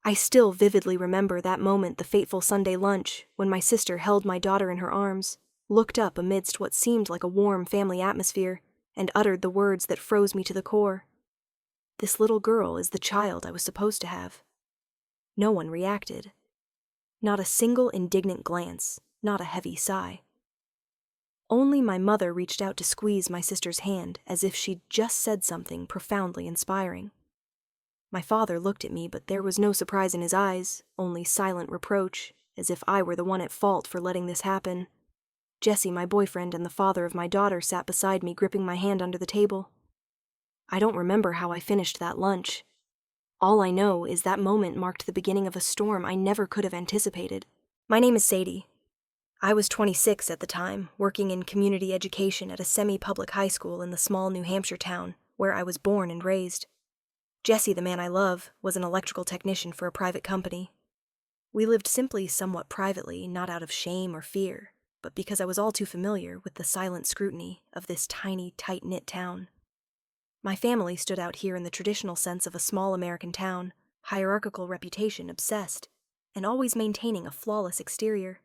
I still vividly remember that moment, the fateful Sunday lunch, when my sister held my daughter in her arms, looked up amidst what seemed like a warm family atmosphere, and uttered the words that froze me to the core. This little girl is the child I was supposed to have. No one reacted. Not a single indignant glance, not a heavy sigh. Only my mother reached out to squeeze my sister's hand as if she'd just said something profoundly inspiring. My father looked at me, but there was no surprise in his eyes, only silent reproach, as if I were the one at fault for letting this happen. Jesse, my boyfriend and the father of my daughter, sat beside me, gripping my hand under the table. I don't remember how I finished that lunch. All I know is that moment marked the beginning of a storm I never could have anticipated. My name is Sadie. I was 26 at the time, working in community education at a semi-public high school in the small New Hampshire town where I was born and raised. Jesse, the man I love, was an electrical technician for a private company. We lived simply, somewhat privately, not out of shame or fear, but because I was all too familiar with the silent scrutiny of this tiny, tight-knit town. My family stood out here in the traditional sense of a small American town, hierarchical reputation, obsessed, and always maintaining a flawless exterior.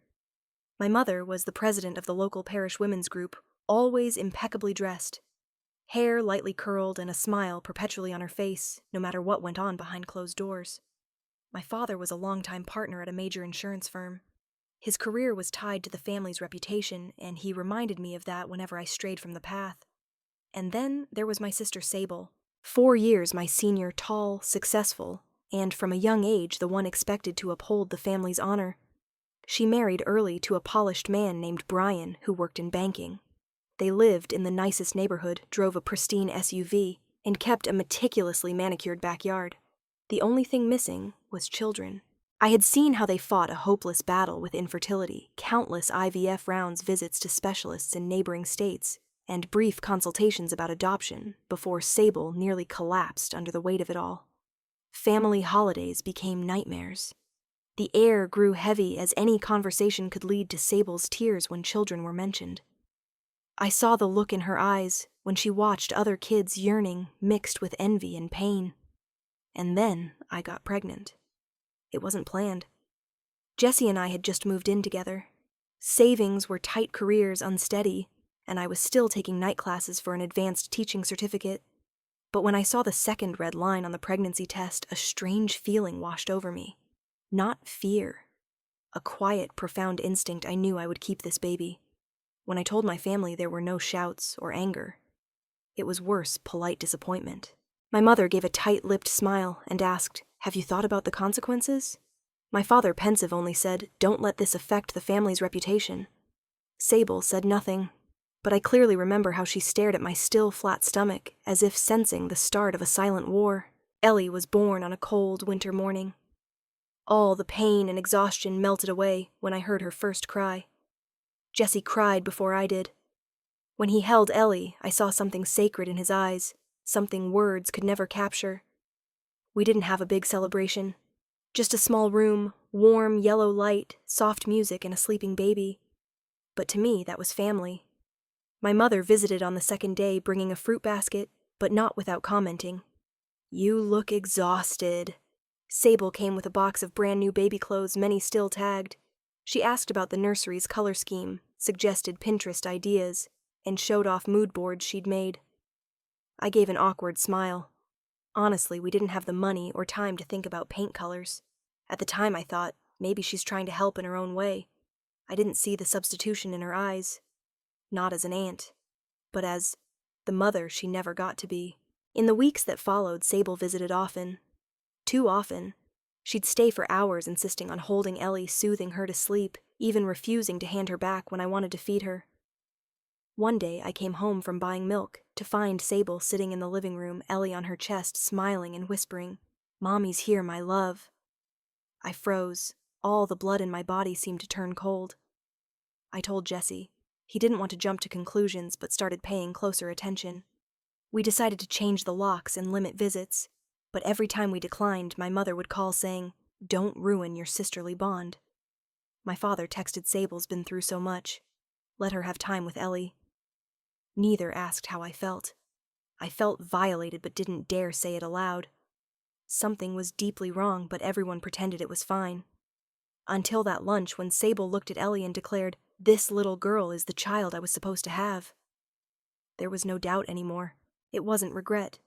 My mother was the president of the local parish women's group, always impeccably dressed, hair lightly curled and a smile perpetually on her face, no matter what went on behind closed doors. My father was a longtime partner at a major insurance firm. His career was tied to the family's reputation, and he reminded me of that whenever I strayed from the path. And then there was my sister Sable, 4 years my senior, tall, successful, and from a young age the one expected to uphold the family's honor. She married early to a polished man named Brian who worked in banking. They lived in the nicest neighborhood, drove a pristine SUV, and kept a meticulously manicured backyard. The only thing missing was children. I had seen how they fought a hopeless battle with infertility, countless IVF rounds, visits to specialists in neighboring states, and brief consultations about adoption before Sable nearly collapsed under the weight of it all. Family holidays became nightmares. The air grew heavy as any conversation could lead to Sable's tears when children were mentioned. I saw the look in her eyes when she watched other kids yearning mixed with envy and pain. And then I got pregnant. It wasn't planned. Jesse and I had just moved in together. Savings were tight, careers unsteady, and I was still taking night classes for an advanced teaching certificate. But when I saw the second red line on the pregnancy test, a strange feeling washed over me. Not fear. A quiet, profound instinct I knew I would keep this baby. When I told my family, there were no shouts or anger. It was worse, polite disappointment. My mother gave a tight-lipped smile and asked, "Have you thought about the consequences?" My father, pensive, only said, "Don't let this affect the family's reputation." Sable said nothing, but I clearly remember how she stared at my still, flat stomach, as if sensing the start of a silent war. Ellie was born on a cold winter morning. All the pain and exhaustion melted away when I heard her first cry. Jesse cried before I did. When he held Ellie, I saw something sacred in his eyes, something words could never capture. We didn't have a big celebration. Just a small room, warm yellow light, soft music, and a sleeping baby. But to me, that was family. My mother visited on the second day, bringing a fruit basket, but not without commenting. "You look exhausted." Sable came with a box of brand new baby clothes, many still tagged. She asked about the nursery's color scheme, suggested Pinterest ideas, and showed off mood boards she'd made. I gave an awkward smile. Honestly, we didn't have the money or time to think about paint colors. At the time I thought, maybe she's trying to help in her own way. I didn't see the substitution in her eyes. Not as an aunt, but as the mother she never got to be. In the weeks that followed, Sable visited often. Too often. She'd stay for hours, insisting on holding Ellie, soothing her to sleep, even refusing to hand her back when I wanted to feed her. One day I came home from buying milk to find Sable sitting in the living room, Ellie on her chest, smiling and whispering, "Mommy's here, my love." I froze. All the blood in my body seemed to turn cold. I told Jesse. He didn't want to jump to conclusions, but started paying closer attention. We decided to change the locks and limit visits, but every time we declined, my mother would call saying, "Don't ruin your sisterly bond." My father texted, "Sable's been through so much. Let her have time with Ellie." Neither asked how I felt. I felt violated but didn't dare say it aloud. Something was deeply wrong, but everyone pretended it was fine. Until that lunch when Sable looked at Ellie and declared, "This little girl is the child I was supposed to have." There was no doubt anymore. It wasn't regret.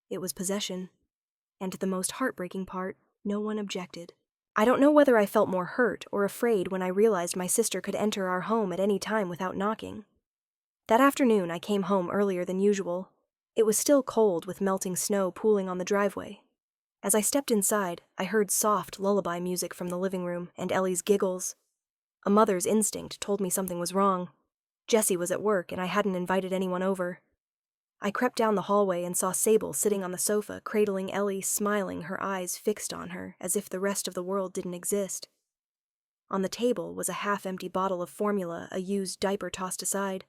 It was possession. And the most heartbreaking part, no one objected. I don't know whether I felt more hurt or afraid when I realized my sister could enter our home at any time without knocking. That afternoon, I came home earlier than usual. It was still cold with melting snow pooling on the driveway. As I stepped inside, I heard soft lullaby music from the living room and Ellie's giggles. A mother's instinct told me something was wrong. Jessie was at work and I hadn't invited anyone over. I crept down the hallway and saw Sable sitting on the sofa, cradling Ellie, smiling, her eyes fixed on her, as if the rest of the world didn't exist. On the table was a half-empty bottle of formula, a used diaper tossed aside.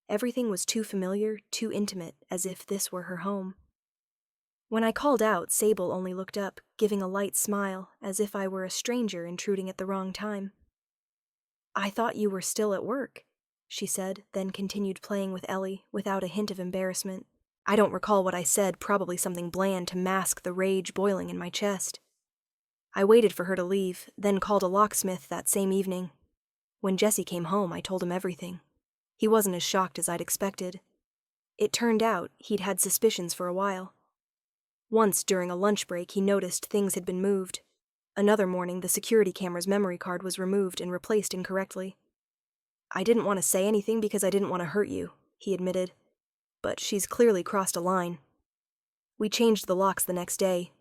Everything was too familiar, too intimate, as if this were her home. When I called out, Sable only looked up, giving a light smile, as if I were a stranger intruding at the wrong time. "I thought you were still at work," she said, then continued playing with Ellie, without a hint of embarrassment. I don't recall what I said, probably something bland to mask the rage boiling in my chest. I waited for her to leave, then called a locksmith that same evening. When Jesse came home, I told him everything. He wasn't as shocked as I'd expected. It turned out he'd had suspicions for a while. Once during a lunch break, he noticed things had been moved. Another morning, the security camera's memory card was removed and replaced incorrectly. "I didn't want to say anything because I didn't want to hurt you," he admitted. "But she's clearly crossed a line." We changed the locks the next day.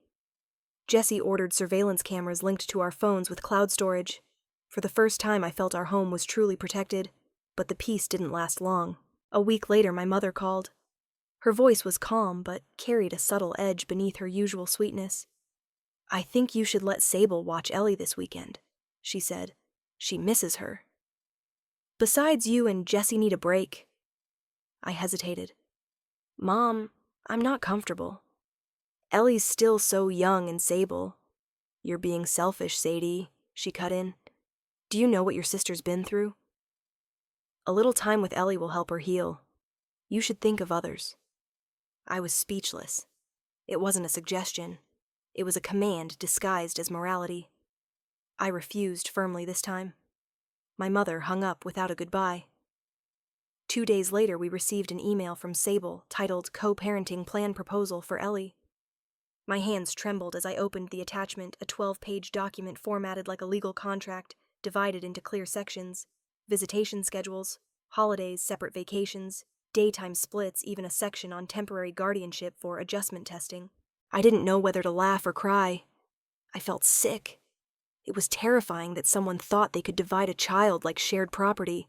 Jesse ordered surveillance cameras linked to our phones with cloud storage. For the first time, I felt our home was truly protected, but the peace didn't last long. A week later, my mother called. Her voice was calm, but carried a subtle edge beneath her usual sweetness. "I think you should let Sable watch Ellie this weekend," she said. "She misses her." "Besides, you and Jessie need a break." I hesitated. "Mom, I'm not comfortable. Ellie's still so young and Sable." "You're being selfish, Sadie," she cut in. "Do you know what your sister's been through? A little time with Ellie will help her heal. You should think of others." I was speechless. It wasn't a suggestion. It was a command disguised as morality. I refused firmly this time. My mother hung up without a goodbye. 2 days later, we received an email from Sable titled Co-Parenting Plan Proposal for Ellie. My hands trembled as I opened the attachment, a 12-page document formatted like a legal contract, divided into clear sections: visitation schedules, holidays, separate vacations, daytime splits, even a section on temporary guardianship for adjustment testing. I didn't know whether to laugh or cry. I felt sick. It was terrifying that someone thought they could divide a child like shared property.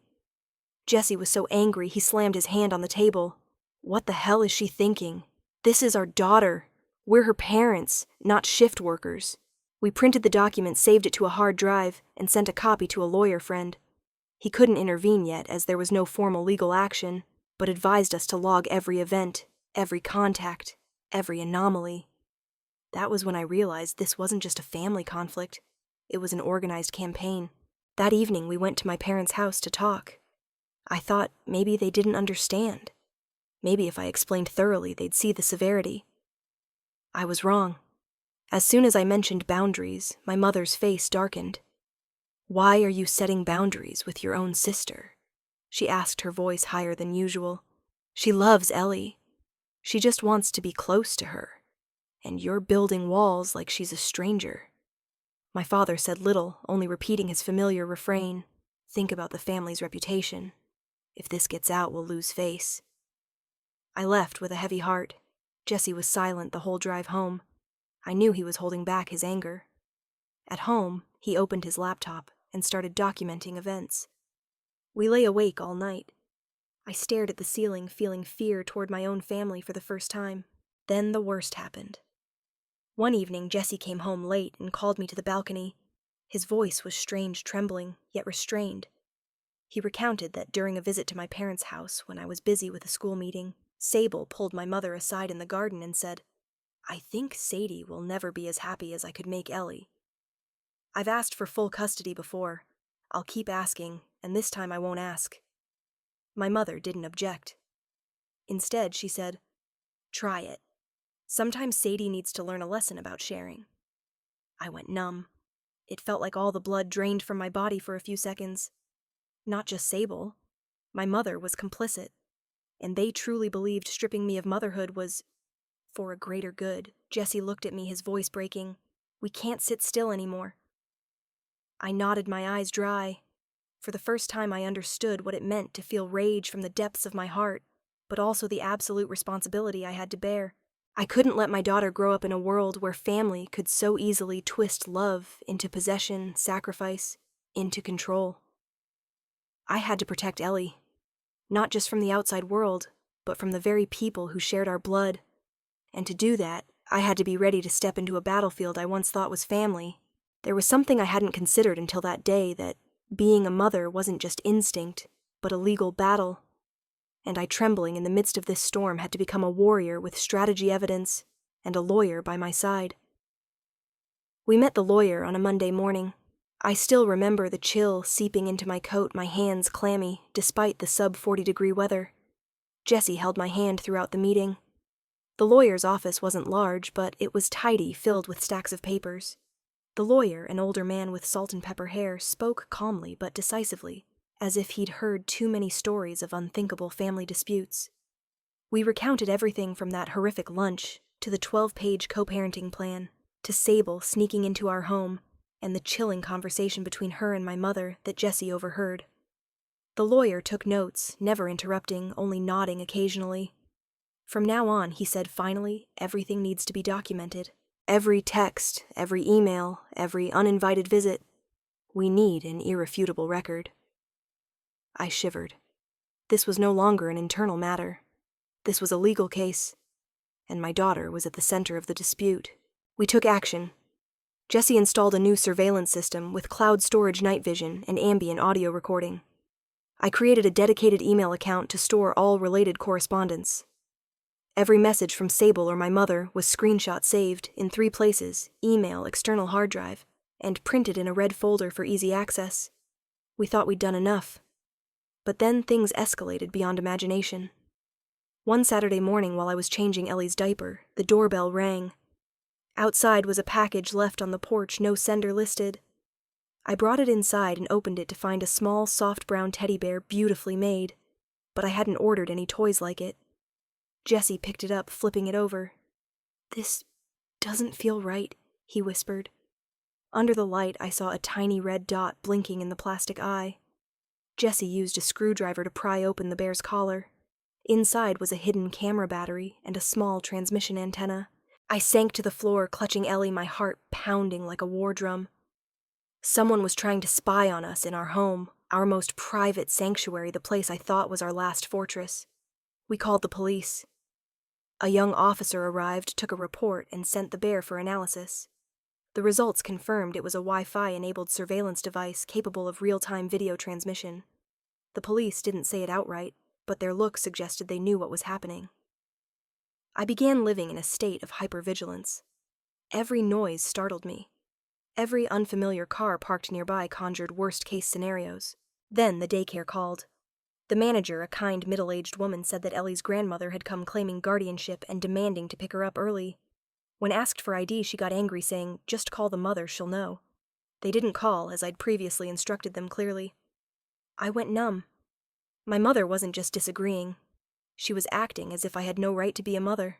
Jesse was so angry he slammed his hand on the table. "What the hell is she thinking? This is our daughter. We're her parents, not shift workers." We printed the document, saved it to a hard drive, and sent a copy to a lawyer friend. He couldn't intervene yet, as there was no formal legal action, but advised us to log every event, every contact, every anomaly. That was when I realized this wasn't just a family conflict. It was an organized campaign. That evening, we went to my parents' house to talk. I thought maybe they didn't understand. Maybe if I explained thoroughly, they'd see the severity. I was wrong. As soon as I mentioned boundaries, my mother's face darkened. "Why are you setting boundaries with your own sister?" she asked, her voice higher than usual. "She loves Ellie. She just wants to be close to her. And you're building walls like she's a stranger." My father said little, only repeating his familiar refrain: "Think about the family's reputation. If this gets out, we'll lose face." I left with a heavy heart. Jesse was silent the whole drive home. I knew he was holding back his anger. At home, he opened his laptop and started documenting events. We lay awake all night. I stared at the ceiling, feeling fear toward my own family for the first time. Then the worst happened. One evening, Jesse came home late and called me to the balcony. His voice was strange, trembling, yet restrained. He recounted that during a visit to my parents' house, when I was busy with a school meeting, Sable pulled my mother aside in the garden and said, "I think Sadie will never be as happy as I could make Ellie. I've asked for full custody before. I'll keep asking, and this time I won't ask." My mother didn't object. Instead, she said, "Try it. Sometimes Sadie needs to learn a lesson about sharing. I went numb. It felt like all the blood drained from my body for a few seconds. Not just Sable. My mother was complicit, and they truly believed stripping me of motherhood was for a greater good. Jesse looked at me, his voice breaking. We can't sit still anymore. I nodded, my eyes dry. For the first time, I understood what it meant to feel rage from the depths of my heart, but also the absolute responsibility I had to bear. I couldn't let my daughter grow up in a world where family could so easily twist love into possession, sacrifice, into control. I had to protect Ellie, not just from the outside world, but from the very people who shared our blood. And to do that, I had to be ready to step into a battlefield I once thought was family. There was something I hadn't considered until that day, that being a mother wasn't just instinct, but a legal battle. And I, trembling in the midst of this storm, had to become a warrior with strategy evidence and a lawyer by my side. We met the lawyer on a Monday morning. I still remember the chill seeping into my coat, my hands clammy, despite the sub-40-degree weather. Jesse held my hand throughout the meeting. The lawyer's office wasn't large, but it was tidy, filled with stacks of papers. The lawyer, an older man with salt and pepper hair, spoke calmly but decisively, as if he'd heard too many stories of unthinkable family disputes. We recounted everything from that horrific lunch to the 12-page co-parenting plan, to Sable sneaking into our home, and the chilling conversation between her and my mother that Jesse overheard. The lawyer took notes, never interrupting, only nodding occasionally. From now on, he said finally, everything needs to be documented. Every text, every email, every uninvited visit. We need an irrefutable record. I shivered. This was no longer an internal matter. This was a legal case, and my daughter was at the center of the dispute. We took action. Jesse installed a new surveillance system with cloud storage, night vision, and ambient audio recording. I created a dedicated email account to store all related correspondence. Every message from Sable or my mother was screenshot saved in 3 places: email, external hard drive, and printed in a red folder for easy access. We thought we'd done enough. But then things escalated beyond imagination. One Saturday morning while I was changing Ellie's diaper, the doorbell rang. Outside was a package left on the porch, no sender listed. I brought it inside and opened it to find a small, soft brown teddy bear, beautifully made, but I hadn't ordered any toys like it. Jesse picked it up, flipping it over. "This doesn't feel right," he whispered. Under the light, I saw a tiny red dot blinking in the plastic eye. Jesse used a screwdriver to pry open the bear's collar. Inside was a hidden camera battery and a small transmission antenna. I sank to the floor, clutching Ellie, my heart pounding like a war drum. Someone was trying to spy on us in our home, our most private sanctuary, the place I thought was our last fortress. We called the police. A young officer arrived, took a report, and sent the bear for analysis. The results confirmed it was a Wi-Fi-enabled surveillance device capable of real-time video transmission. The police didn't say it outright, but their look suggested they knew what was happening. I began living in a state of hypervigilance. Every noise startled me. Every unfamiliar car parked nearby conjured worst-case scenarios. Then the daycare called. The manager, a kind middle-aged woman, said that Ellie's grandmother had come claiming guardianship and demanding to pick her up early. When asked for ID, she got angry, saying, "Just call the mother, she'll know." They didn't call, as I'd previously instructed them clearly. I went numb. My mother wasn't just disagreeing. She was acting as if I had no right to be a mother.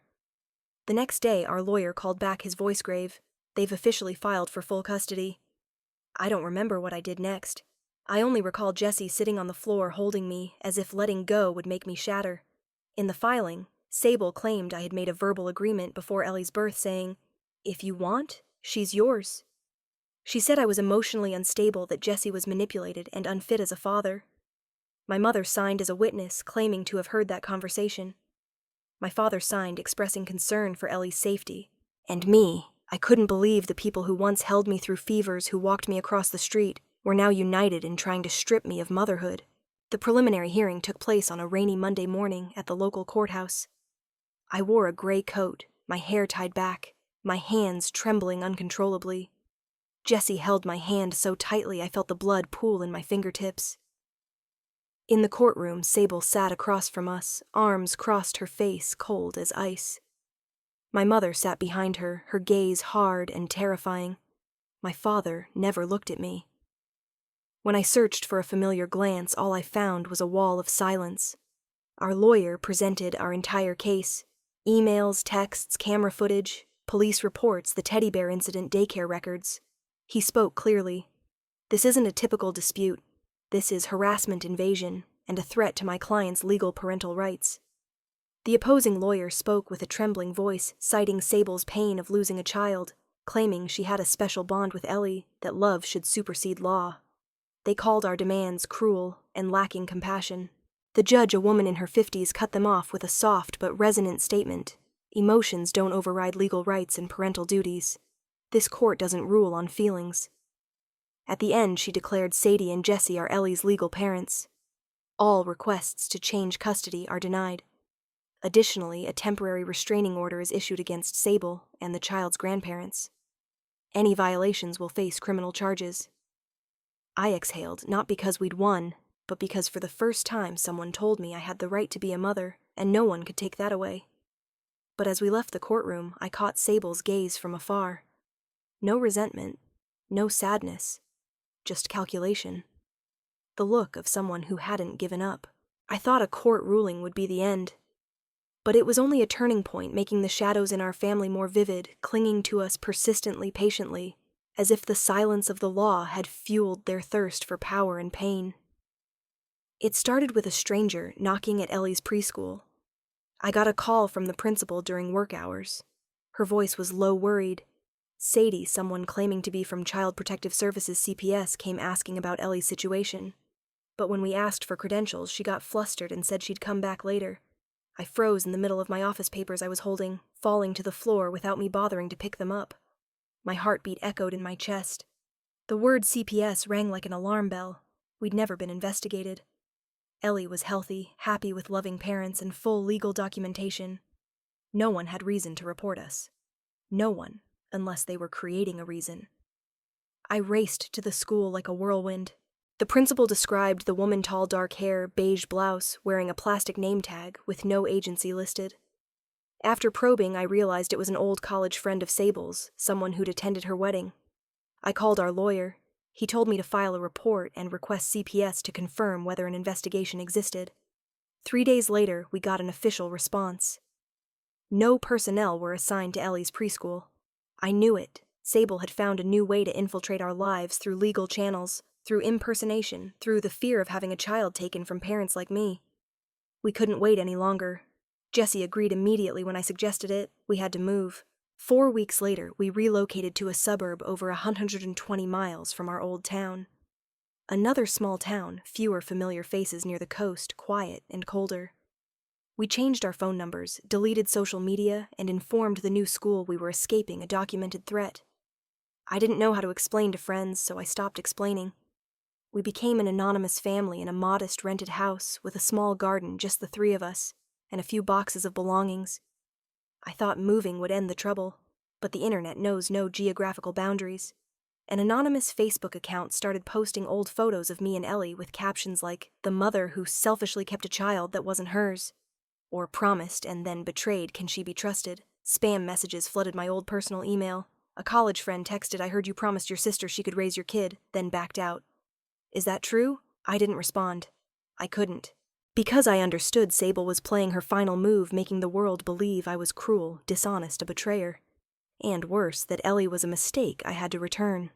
The next day, our lawyer called back, his voice grave. "They've officially filed for full custody." I don't remember what I did next. I only recall Jesse sitting on the floor holding me, as if letting go would make me shatter. In the filing, Sable claimed I had made a verbal agreement before Ellie's birth saying, "If you want, she's yours." She said I was emotionally unstable, that Jesse was manipulated and unfit as a father. My mother signed as a witness, claiming to have heard that conversation. My father signed, expressing concern for Ellie's safety. And me, I couldn't believe the people who once held me through fevers, who walked me across the street, were now united in trying to strip me of motherhood. The preliminary hearing took place on a rainy Monday morning at the local courthouse. I wore a gray coat, my hair tied back, my hands trembling uncontrollably. Jesse held my hand so tightly I felt the blood pool in my fingertips. In the courtroom, Sable sat across from us, arms crossed, her face cold as ice. My mother sat behind her, her gaze hard and terrifying. My father never looked at me. When I searched for a familiar glance, all I found was a wall of silence. Our lawyer presented our entire case: emails, texts, camera footage, police reports, the teddy bear incident, daycare records. He spoke clearly. This isn't a typical dispute. This is harassment, invasion, and a threat to my client's legal parental rights. The opposing lawyer spoke with a trembling voice, citing Sable's pain of losing a child, claiming she had a special bond with Ellie, that love should supersede law. They called our demands cruel and lacking compassion. The judge, a woman in her 50s, cut them off with a soft but resonant statement: emotions don't override legal rights and parental duties. This court doesn't rule on feelings. At the end, she declared Sadie and Jesse are Ellie's legal parents. All requests to change custody are denied. Additionally, a temporary restraining order is issued against Sable and the child's grandparents. Any violations will face criminal charges. I exhaled, not because we'd won, but because for the first time someone told me I had the right to be a mother, and no one could take that away. But as we left the courtroom, I caught Sable's gaze from afar. No resentment, no sadness, just calculation. The look of someone who hadn't given up. I thought a court ruling would be the end. But it was only a turning point, making the shadows in our family more vivid, clinging to us persistently, patiently, as if the silence of the law had fueled their thirst for power and pain. It started with a stranger knocking at Ellie's preschool. I got a call from the principal during work hours. Her voice was low, worried. Sadie, someone claiming to be from Child Protective Services CPS, came asking about Ellie's situation. But when we asked for credentials, she got flustered and said she'd come back later. I froze in the middle of my office papers I was holding, falling to the floor without me bothering to pick them up. My heartbeat echoed in my chest. The word CPS rang like an alarm bell. We'd never been investigated. Ellie was healthy, happy with loving parents, and full legal documentation. No one had reason to report us. No one, unless they were creating a reason. I raced to the school like a whirlwind. The principal described the woman, tall, dark hair, beige blouse, wearing a plastic name tag with no agency listed. After probing, I realized it was an old college friend of Sable's, someone who'd attended her wedding. I called our lawyer. He told me to file a report and request CPS to confirm whether an investigation existed. 3 days later, we got an official response. No personnel were assigned to Ellie's preschool. I knew it. Sable had found a new way to infiltrate our lives through legal channels, through impersonation, through the fear of having a child taken from parents like me. We couldn't wait any longer. Jesse agreed immediately when I suggested it. We had to move. 4 weeks later, we relocated to a suburb over 120 miles from our old town. Another small town, fewer familiar faces near the coast, quiet and colder. We changed our phone numbers, deleted social media, and informed the new school we were escaping a documented threat. I didn't know how to explain to friends, so I stopped explaining. We became an anonymous family in a modest rented house with a small garden, just the 3 of us, and a few boxes of belongings. I thought moving would end the trouble, but the internet knows no geographical boundaries. An anonymous Facebook account started posting old photos of me and Ellie with captions like, "The mother who selfishly kept a child that wasn't hers," or "Promised and then betrayed, can she be trusted?" Spam messages flooded my old personal email. A college friend texted, "I heard you promised your sister she could raise your kid," then backed out. Is that true? I didn't respond. I couldn't. Because I understood Sable was playing her final move, making the world believe I was cruel, dishonest, a betrayer. And worse, that Ellie was a mistake I had to return.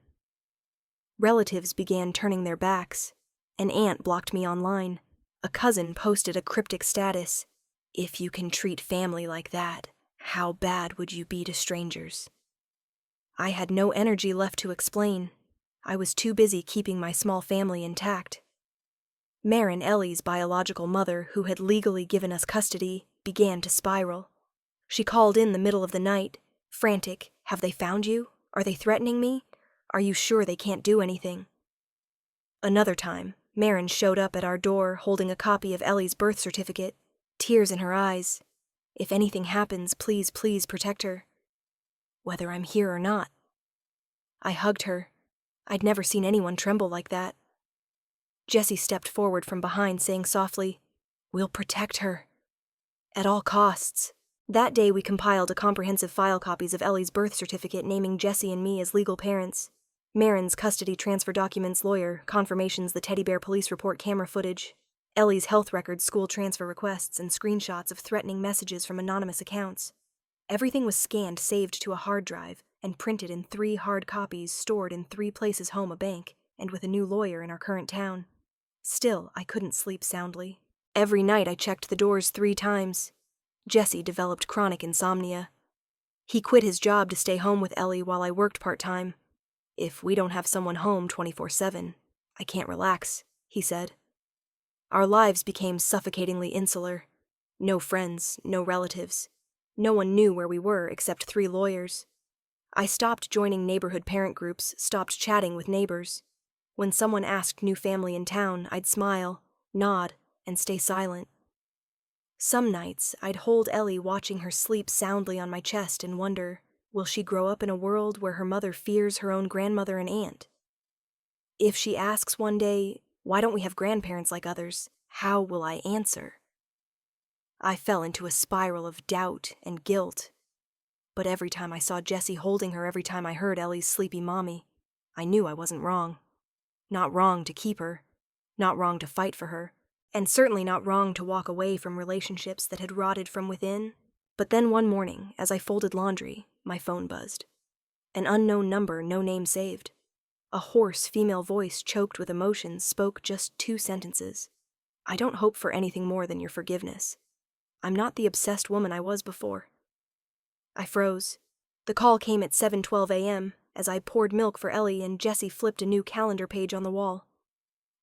Relatives began turning their backs. An aunt blocked me online. A cousin posted a cryptic status: "If you can treat family like that, how bad would you be to strangers?" I had no energy left to explain. I was too busy keeping my small family intact. Marin, Ellie's biological mother, who had legally given us custody, began to spiral. She called in the middle of the night, frantic. "Have they found you? Are they threatening me? Are you sure they can't do anything?" Another time, Marin showed up at our door holding a copy of Ellie's birth certificate, tears in her eyes. "If anything happens, please, please protect her." Whether I'm here or not. I hugged her. I'd never seen anyone tremble like that. Jesse stepped forward from behind, saying softly, "We'll protect her. At all costs." That day we compiled a comprehensive file copies of Ellie's birth certificate naming Jesse and me as legal parents, Marin's custody transfer documents, lawyer, confirmations, the teddy bear police report, camera footage, Ellie's health records, school transfer requests, and screenshots of threatening messages from anonymous accounts. Everything was scanned, saved to a hard drive, and printed in 3 hard copies stored in 3 places: home, a bank, and with a new lawyer in our current town. Still, I couldn't sleep soundly. Every night I checked the doors 3 times. Jesse developed chronic insomnia. He quit his job to stay home with Ellie while I worked part-time. "If we don't have someone home 24/7, I can't relax," he said. Our lives became suffocatingly insular. No friends, no relatives. No one knew where we were except 3 lawyers. I stopped joining neighborhood parent groups, stopped chatting with neighbors. When someone asked new family in town, I'd smile, nod, and stay silent. Some nights, I'd hold Ellie watching her sleep soundly on my chest and wonder, will she grow up in a world where her mother fears her own grandmother and aunt? If she asks one day, why don't we have grandparents like others, how will I answer? I fell into a spiral of doubt and guilt. But every time I saw Jesse holding her, every time I heard Ellie's sleepy mommy, I knew I wasn't wrong. Not wrong to keep her, not wrong to fight for her, and certainly not wrong to walk away from relationships that had rotted from within. But then one morning, as I folded laundry, my phone buzzed. An unknown number, no name saved. A hoarse female voice choked with emotion spoke just 2 sentences. "I don't hope for anything more than your forgiveness. I'm not the obsessed woman I was before." I froze. The call came at 7:12 a.m. as I poured milk for Ellie and Jesse flipped a new calendar page on the wall.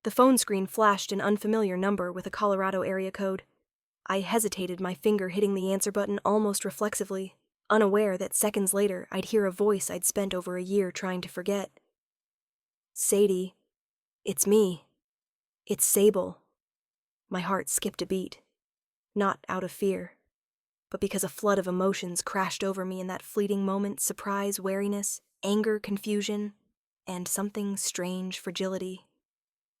The phone screen flashed an unfamiliar number with a Colorado area code. I hesitated, my finger hitting the answer button almost reflexively, unaware that seconds later I'd hear a voice I'd spent over a year trying to forget. "Sadie, it's me. It's Sable." My heart skipped a beat. Not out of fear, but because a flood of emotions crashed over me in that fleeting moment: surprise, wariness, anger, confusion, and something strange fragility.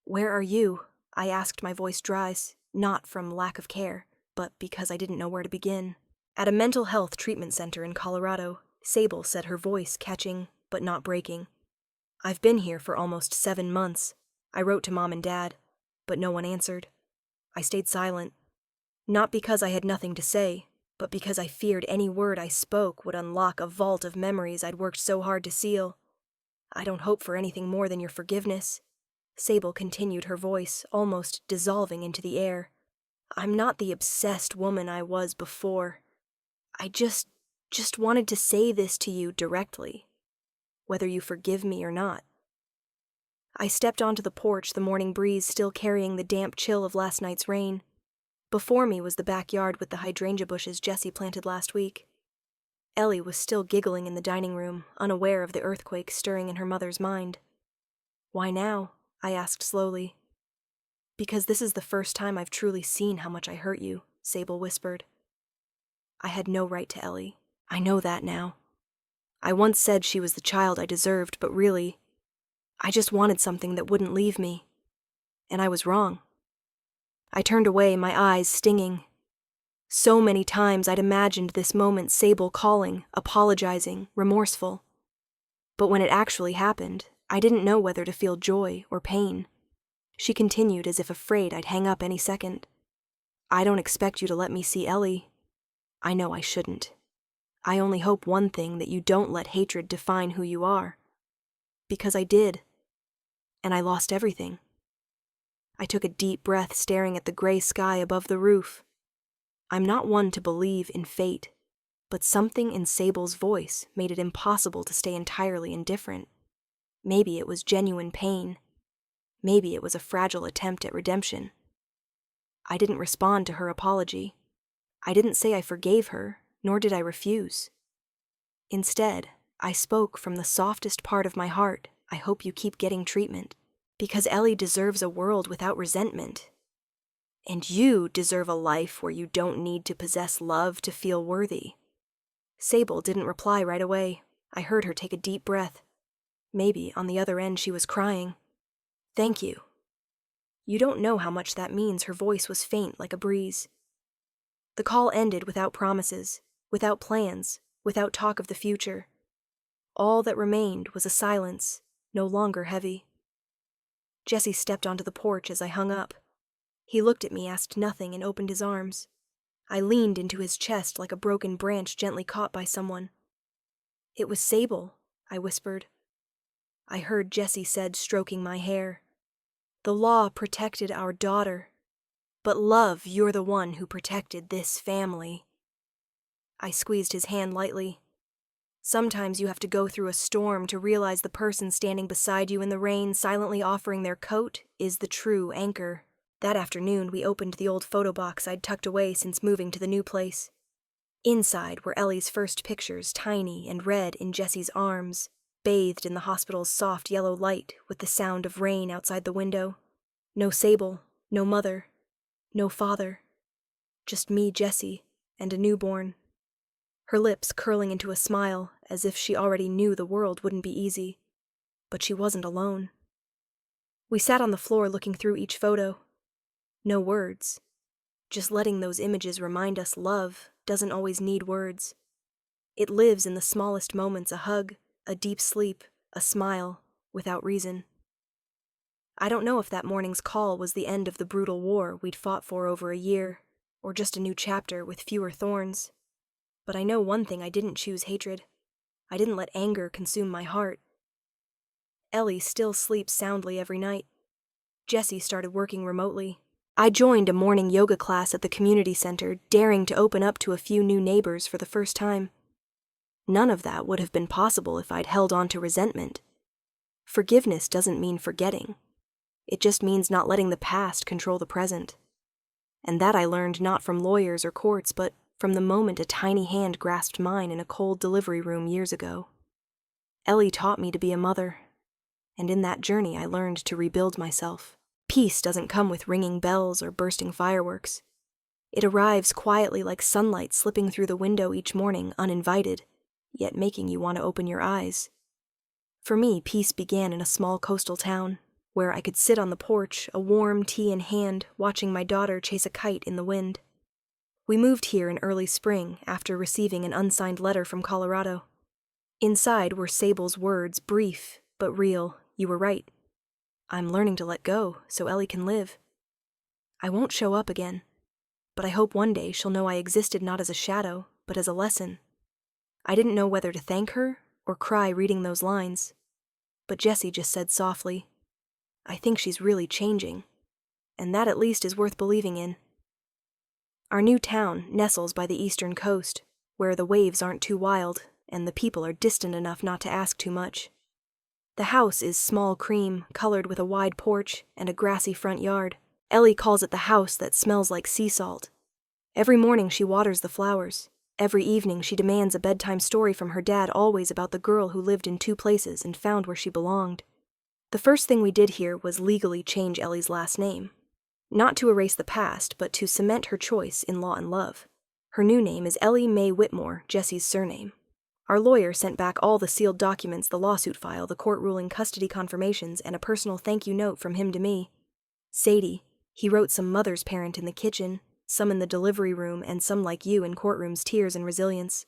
"Where are you?" I asked, my voice dry, not from lack of care, but because I didn't know where to begin. "At a mental health treatment center in Colorado," Sable said, her voice catching, but not breaking. "I've been here for almost 7 months. I wrote to Mom and Dad, but no one answered. I stayed silent. Not because I had nothing to say, but because I feared any word I spoke would unlock a vault of memories I'd worked so hard to seal. I don't hope for anything more than your forgiveness." Sable continued, her voice almost dissolving into the air. "I'm not the obsessed woman I was before. I just wanted to say this to you directly, whether you forgive me or not." I stepped onto the porch, the morning breeze still carrying the damp chill of last night's rain. Before me was the backyard with the hydrangea bushes Jesse planted last week. Ellie was still giggling in the dining room, unaware of the earthquake stirring in her mother's mind. "Why now?" I asked slowly. "Because this is the first time I've truly seen how much I hurt you," Sable whispered. "I had no right to Ellie. I know that now. I once said she was the child I deserved, but really, I just wanted something that wouldn't leave me. And I was wrong." I turned away, my eyes stinging. So many times I'd imagined this moment: Sable calling, apologizing, remorseful. But when it actually happened, I didn't know whether to feel joy or pain. She continued, as if afraid I'd hang up any second. "I don't expect you to let me see Ellie. I know I shouldn't. I only hope one thing: that you don't let hatred define who you are. Because I did. And I lost everything." I took a deep breath, staring at the gray sky above the roof. I'm not one to believe in fate, but something in Sable's voice made it impossible to stay entirely indifferent. Maybe it was genuine pain. Maybe it was a fragile attempt at redemption. I didn't respond to her apology. I didn't say I forgave her, nor did I refuse. Instead, I spoke from the softest part of my heart: "I hope you keep getting treatment. Because Ellie deserves a world without resentment. And you deserve a life where you don't need to possess love to feel worthy." Sable didn't reply right away. I heard her take a deep breath. Maybe on the other end she was crying. "Thank you. You don't know how much that means." Her voice was faint like a breeze. The call ended without promises. without plans, without talk of the future. All that remained was a silence, no longer heavy. Jesse stepped onto the porch as I hung up. He looked at me, asked nothing, and opened his arms. I leaned into his chest like a broken branch gently caught by someone. "It was Sable," I whispered. I heard Jesse said, stroking my hair. "The law protected our daughter. But love, you're the one who protected this family." I squeezed his hand lightly. Sometimes you have to go through a storm to realize the person standing beside you in the rain, silently offering their coat, is the true anchor. That afternoon, we opened the old photo box I'd tucked away since moving to the new place. Inside were Ellie's first pictures, tiny and red in Jesse's arms, bathed in the hospital's soft yellow light with the sound of rain outside the window. No Sable, no mother, no father. Just me, Jessie, and a newborn. Her lips curling into a smile, as if she already knew the world wouldn't be easy. But she wasn't alone. We sat on the floor looking through each photo. No words. Just letting those images remind us love doesn't always need words. It lives in the smallest moments, a hug, a deep sleep, a smile, without reason. I don't know if that morning's call was the end of the brutal war we'd fought for over a year, or just a new chapter with fewer thorns. But I know one thing: I didn't choose hatred. I didn't let anger consume my heart. Ellie still sleeps soundly every night. Jessie started working remotely. I joined a morning yoga class at the community center, daring to open up to a few new neighbors for the first time. None of that would have been possible if I'd held on to resentment. Forgiveness doesn't mean forgetting. It just means not letting the past control the present. And that I learned not from lawyers or courts, but from the moment a tiny hand grasped mine in a cold delivery room years ago. Ellie taught me to be a mother, and in that journey I learned to rebuild myself. Peace doesn't come with ringing bells or bursting fireworks. It arrives quietly like sunlight slipping through the window each morning, uninvited, yet making you want to open your eyes. For me, peace began in a small coastal town, where I could sit on the porch, a warm tea in hand, watching my daughter chase a kite in the wind. We moved here in early spring, after receiving an unsigned letter from Colorado. Inside were Sable's words, brief but real. "You were right. I'm learning to let go, so Ellie can live. I won't show up again, but I hope one day she'll know I existed not as a shadow, but as a lesson." I didn't know whether to thank her or cry reading those lines, but Jessie just said softly, "I think she's really changing, and that at least is worth believing in." Our new town nestles by the eastern coast, where the waves aren't too wild and the people are distant enough not to ask too much. The house is small cream, colored with a wide porch and a grassy front yard. Ellie calls it the house that smells like sea salt. Every morning she waters the flowers. Every evening she demands a bedtime story from her dad, always about the girl who lived in two places and found where she belonged. The first thing we did here was legally change Ellie's last name. Not to erase the past, but to cement her choice in law and love. Her new name is Ellie Mae Whitmore, Jessie's surname. Our lawyer sent back all the sealed documents, the lawsuit file, the court ruling, custody confirmations, and a personal thank you note from him to me. Sadie, he wrote some mother's parent in the kitchen, some in the delivery room, and some like you in courtrooms, tears and resilience.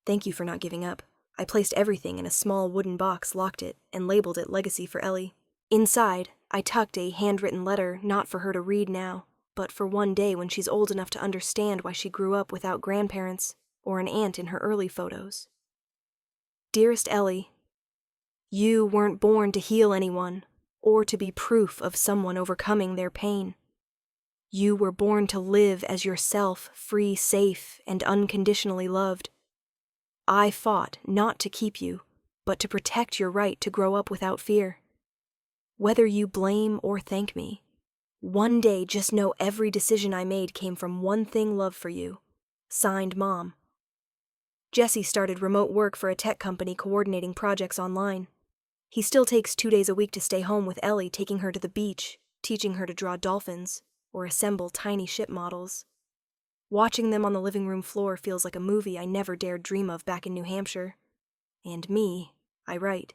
Thank you for not giving up. I placed everything in a small wooden box, locked it, and labeled it Legacy for Ellie. Inside, I tucked a handwritten letter, not for her to read now, but for one day when she's old enough to understand why she grew up without grandparents or an aunt in her early photos. Dearest Ellie, you weren't born to heal anyone or to be proof of someone overcoming their pain. You were born to live as yourself, free, safe, and unconditionally loved. I fought not to keep you, but to protect your right to grow up without fear. Whether you blame or thank me, one day just know every decision I made came from one thing: love for you. Signed, Mom. Jesse started remote work for a tech company coordinating projects online. He still takes 2 days a week to stay home with Ellie, taking her to the beach, teaching her to draw dolphins, or assemble tiny ship models. Watching them on the living room floor feels like a movie I never dared dream of back in New Hampshire. And me, I write.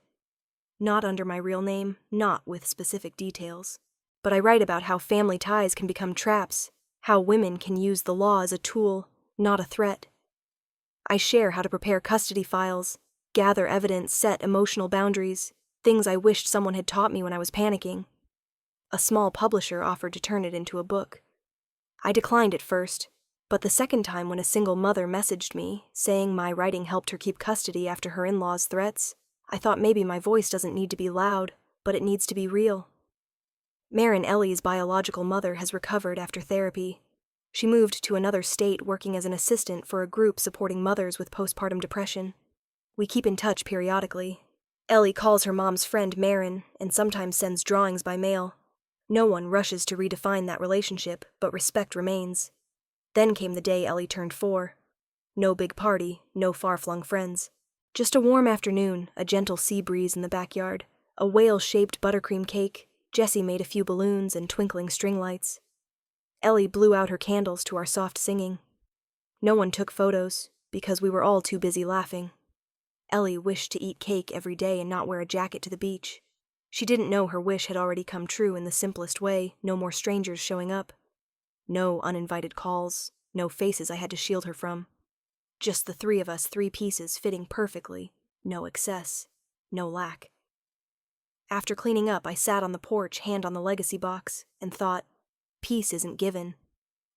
Not under my real name, not with specific details. But I write about how family ties can become traps, how women can use the law as a tool, not a threat. I share how to prepare custody files, gather evidence, set emotional boundaries, things I wished someone had taught me when I was panicking. A small publisher offered to turn it into a book. I declined at first, but the second time when a single mother messaged me, saying my writing helped her keep custody after her in-laws' threats, I thought maybe my voice doesn't need to be loud, but it needs to be real. Marin, Ellie's biological mother, has recovered after therapy. She moved to another state working as an assistant for a group supporting mothers with postpartum depression. We keep in touch periodically. Ellie calls her mom's friend Marin and sometimes sends drawings by mail. No one rushes to redefine that relationship, but respect remains. Then came the day Ellie turned 4. No big party, no far-flung friends. Just a warm afternoon, a gentle sea breeze in the backyard, a whale-shaped buttercream cake. Jessie made a few balloons and twinkling string lights. Ellie blew out her candles to our soft singing. No one took photos, because we were all too busy laughing. Ellie wished to eat cake every day and not wear a jacket to the beach. She didn't know her wish had already come true in the simplest way, no more strangers showing up. No uninvited calls, no faces I had to shield her from. Just the 3 of us, 3 pieces fitting perfectly, no excess, no lack. After cleaning up, I sat on the porch, hand on the legacy box, and thought, peace isn't given.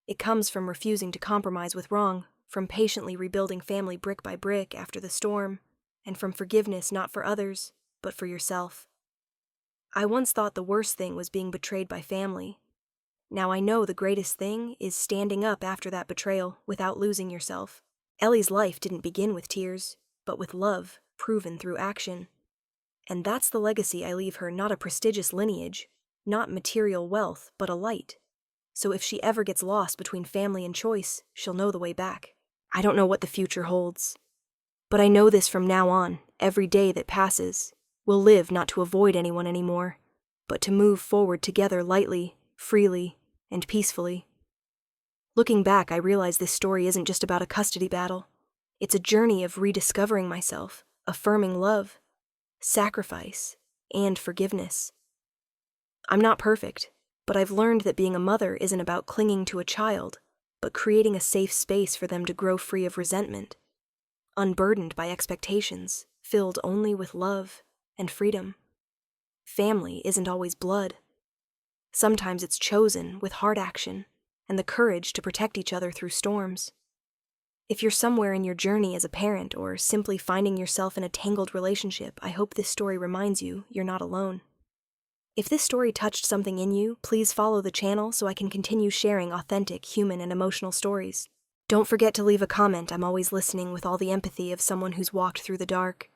It comes from refusing to compromise with wrong, from patiently rebuilding family brick by brick after the storm, and from forgiveness not for others, but for yourself. I once thought the worst thing was being betrayed by family. Now I know the greatest thing is standing up after that betrayal without losing yourself. Ellie's life didn't begin with tears, but with love, proven through action. And that's the legacy I leave her, not a prestigious lineage, not material wealth, but a light. So if she ever gets lost between family and choice, she'll know the way back. I don't know what the future holds. But I know this from now on, every day that passes, we'll live not to avoid anyone anymore, but to move forward together lightly, freely, and peacefully. Looking back, I realize this story isn't just about a custody battle. It's a journey of rediscovering myself, affirming love, sacrifice, and forgiveness. I'm not perfect, but I've learned that being a mother isn't about clinging to a child, but creating a safe space for them to grow free of resentment, unburdened by expectations, filled only with love and freedom. Family isn't always blood. Sometimes it's chosen with hard action and the courage to protect each other through storms. If you're somewhere in your journey as a parent or simply finding yourself in a tangled relationship, I hope this story reminds you you're not alone. If this story touched something in you, please follow the channel so I can continue sharing authentic, human, and emotional stories. Don't forget to leave a comment. I'm always listening with all the empathy of someone who's walked through the dark.